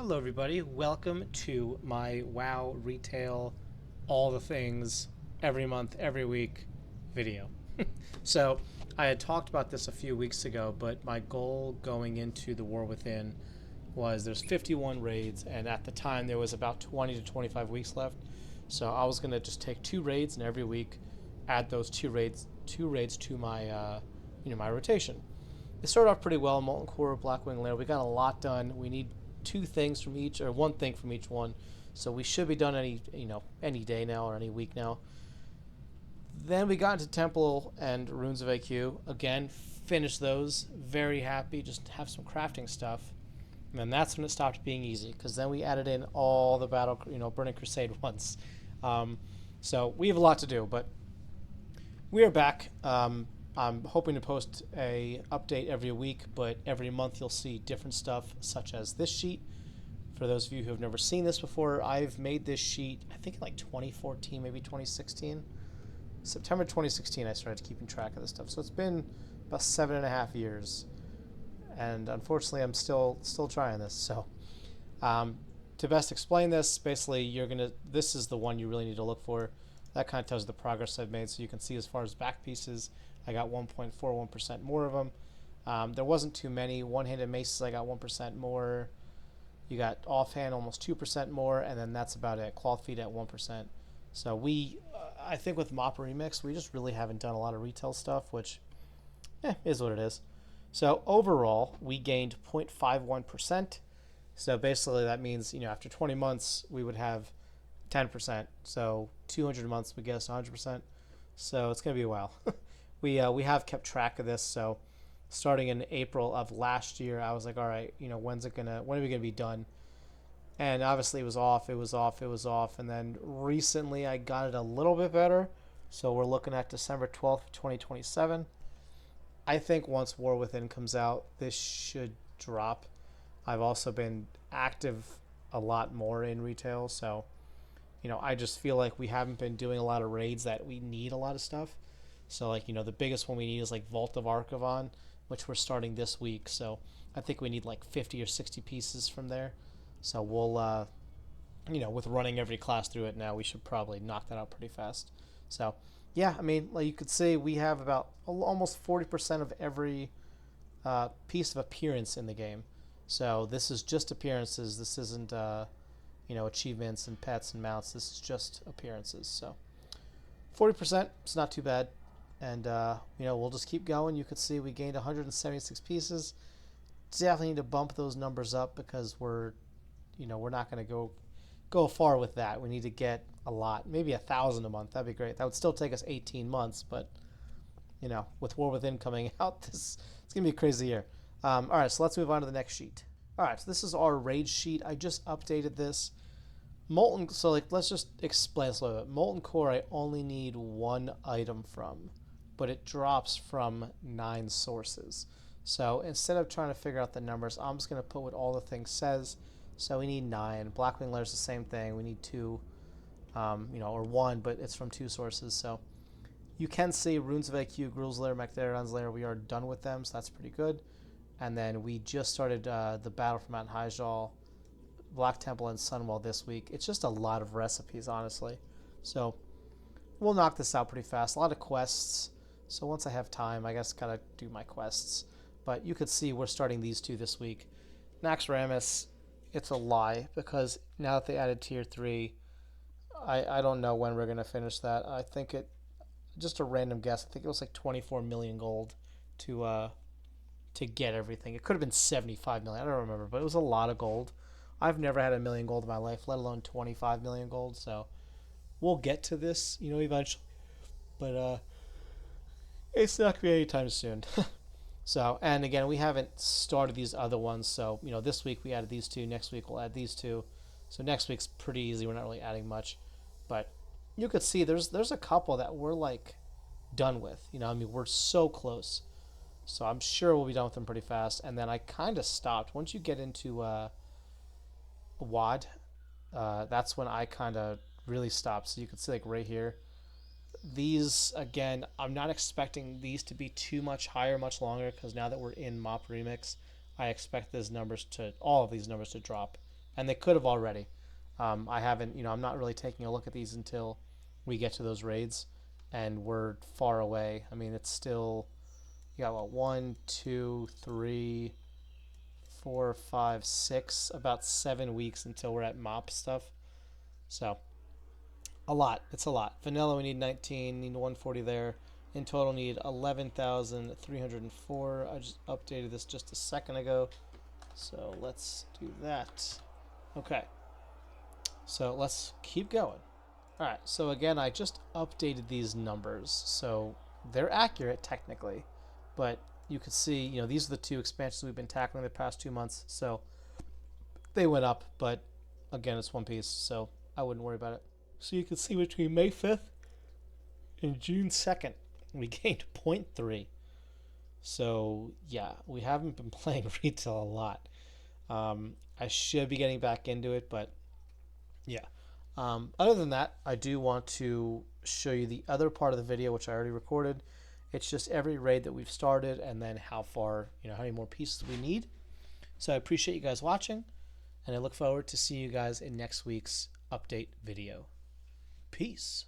Hello, everybody. Welcome to my WoW retail, all the things, every month, every week video. So, I had talked about this a few weeks ago, but my goal going into the War Within was there's 51 raids, and at the time there was about 20 to 25 weeks left. So I was gonna just take two raids, and every week add those two raids to my my rotation. It started off pretty well. Molten Core, Blackwing Lair. We got a lot done. We need two things from each, or one thing from each one. So we should be done any day now or any week now. Then we got into Temple and Runes of AQ. Again, finished those. Very happy. Just have some crafting stuff. And then that's when it stopped being easy, because then we added in all the Burning Crusade ones. So we have a lot to do, but we are back. I'm hoping to post a update every week, but every month you'll see different stuff, such as this sheet. For those of you who have never seen this before, I've made this sheet, I think in like 2014, maybe 2016. September 2016, I started keeping track of this stuff. So it's been about 7.5 years, and unfortunately, I'm still trying this. So, to best explain this, basically, this is the one you really need to look for. That kind of tells you the progress I've made, so you can see as far as back pieces, I got 1.41% more of them. There wasn't too many. One-handed maces, I got 1% more. You got offhand almost 2% more, and then that's about it. Cloth feet at 1%. So I think with Mop Remix, we just really haven't done a lot of retail stuff, which is what it is. So overall, we gained 0.51%. So basically that means, after 20 months, we would have 10%. So 200 months, we guess 100%. So it's going to be a while. We have kept track of this. So starting in April of last year, I was like, all right, when are we gonna be done? And obviously it was off, and then recently I got it a little bit better. So we're looking at December 12th, 2027. I think once War Within comes out, this should drop. I've also been active a lot more in retail, so I just feel like we haven't been doing a lot of raids that we need a lot of stuff. So the biggest one we need is like Vault of Archivon, which we're starting this week. So I think we need like 50 or 60 pieces from there. So we'll, with running every class through it now, we should probably knock that out pretty fast. So yeah, I mean, like you could say, we have about almost 40% of every piece of appearance in the game. So this is just appearances. This isn't, achievements and pets and mounts. This is just appearances. So 40%, it's not too bad. And, we'll just keep going. You could see we gained 176 pieces. Definitely need to bump those numbers up, because we're not going to go far with that. We need to get a lot, maybe 1,000 a month. That'd be great. That would still take us 18 months, but, with War Within coming out, it's going to be a crazy year. All right, so let's move on to the next sheet. All right, so this is our raid sheet. I just updated this. Molten, so let's just explain this a little bit. Molten Core, I only need one item from, but it drops from 9 sources. So instead of trying to figure out the numbers, I'm just going to put what all the things says. So we need 9. Blackwing Lair is the same thing. We need 2, or 1, but it's from 2 sources. So you can see Runes of AQ, Gruul's Lair, Magtheridon's Lair, we are done with them, so that's pretty good. And then we just started the Battle for Mount Hyjal, Black Temple, and Sunwell this week. It's just a lot of recipes, honestly. So we'll knock this out pretty fast. A lot of quests. So once I have time, I guess gotta do my quests. But you could see we're starting these 2 this week. Naxxramas, it's a lie, because now that they added tier 3, I don't know when we're gonna finish that. I think just a random guess, I think it was like 24 million gold to get everything. It could have been 75 million, I don't remember, but it was a lot of gold. I've never had 1 million gold in my life, let alone 25 million gold. So we'll get to this, eventually. But it's not going to be anytime soon. So, and again, we haven't started these other ones. So, this week we added these 2. Next week we'll add these 2. So next week's pretty easy. We're not really adding much. But you could see there's a couple that we're like done with. We're so close. So I'm sure we'll be done with them pretty fast. And then I kind of stopped. Once you get into WAD, that's when I kind of really stopped. So you can see like right here, these, again, I'm not expecting these to be too much higher much longer, because now that we're in Mop Remix, I expect all of these numbers to drop and they could have already. I haven't, I'm not really taking a look at these until we get to those raids, and we're far away. I mean, it's still, you got what, 1, 2, 3, 4, 5, 6, about 7 weeks until we're at mop stuff. So a lot. It's a lot. Vanilla, we need 19, need 140 there. In total, need 11,304. I just updated this just a second ago. So let's do that. Okay. So let's keep going. All right. So again, I just updated these numbers. So they're accurate technically, but you can see, these are the two expansions we've been tackling the past 2 months. So they went up, but again, it's one piece. So I wouldn't worry about it. So you can see between May 5th and June 2nd, we gained 0.3. So yeah, we haven't been playing retail a lot. I should be getting back into it, but yeah. Other than that, I do want to show you the other part of the video, which I already recorded. It's just every raid that we've started and then how far, how many more pieces we need. So I appreciate you guys watching, and I look forward to seeing you guys in next week's update video. Peace.